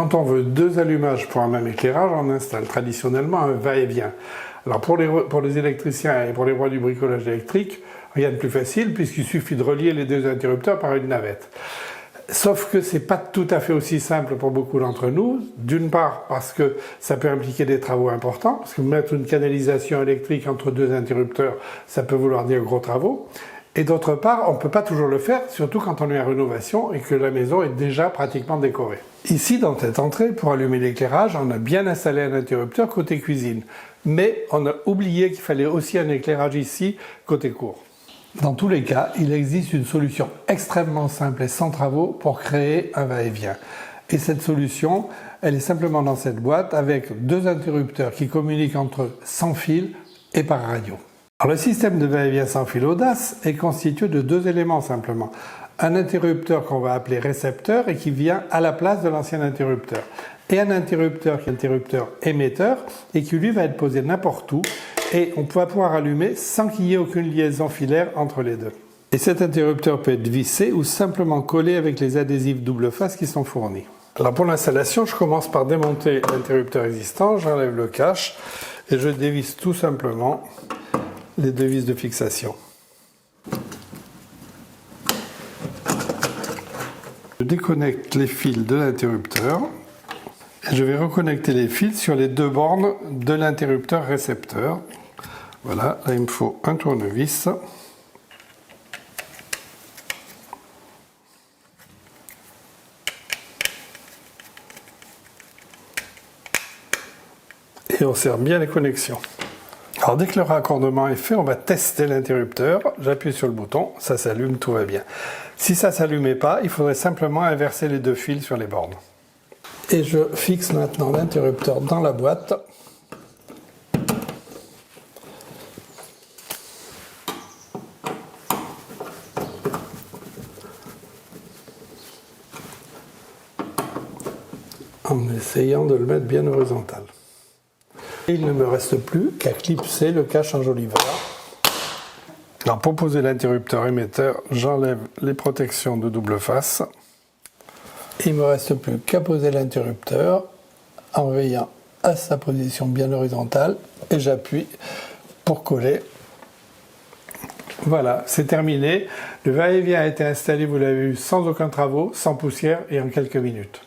Quand on veut deux allumages pour un même éclairage, on installe traditionnellement un va-et-vient. Alors pour les électriciens et pour les rois du bricolage électrique, rien de plus facile puisqu'il suffit de relier les deux interrupteurs par une navette. Sauf que c'est pas tout à fait aussi simple pour beaucoup d'entre nous. D'une part parce que ça peut impliquer des travaux importants, parce que mettre une canalisation électrique entre deux interrupteurs, ça peut vouloir dire gros travaux. Et d'autre part, on ne peut pas toujours le faire, surtout quand on est en rénovation et que la maison est déjà pratiquement décorée. Ici, dans cette entrée, pour allumer l'éclairage, on a bien installé un interrupteur côté cuisine. Mais on a oublié qu'il fallait aussi un éclairage ici, côté cour. Dans tous les cas, il existe une solution extrêmement simple et sans travaux pour créer un va-et-vient. Et cette solution, elle est simplement dans cette boîte avec deux interrupteurs qui communiquent entre eux sans fil et par radio. Alors, le système de va-et-vient sans fil Audace est constitué de deux éléments simplement. Un interrupteur qu'on va appeler récepteur et qui vient à la place de l'ancien interrupteur. Et un interrupteur qui est interrupteur émetteur et qui lui va être posé n'importe où et on va pouvoir allumer sans qu'il y ait aucune liaison filaire entre les deux. Et cet interrupteur peut être vissé ou simplement collé avec les adhésifs double face qui sont fournis. Alors pour l'installation, je commence par démonter l'interrupteur existant, j'enlève le cache et je dévisse tout simplement les deux vis de fixation. Je déconnecte les fils de l'interrupteur et je vais reconnecter les fils sur les deux bornes de l'interrupteur récepteur. Voilà, là il me faut un tournevis. Et on serre bien les connexions. Alors dès que le raccordement est fait, on va tester l'interrupteur. J'appuie sur le bouton, ça s'allume, tout va bien. Si ça ne s'allumait pas, il faudrait simplement inverser les deux fils sur les bornes. Et je fixe maintenant l'interrupteur dans la boîte. En essayant de le mettre bien horizontal. Il ne me reste plus qu'à clipser le cache enjoliveur. Alors pour poser l'interrupteur émetteur, j'enlève les protections de double face. Il ne me reste plus qu'à poser l'interrupteur en veillant à sa position bien horizontale et j'appuie pour coller. Voilà, c'est terminé. Le va-et-vient a été installé, vous l'avez vu, sans aucun travaux, sans poussière et en quelques minutes.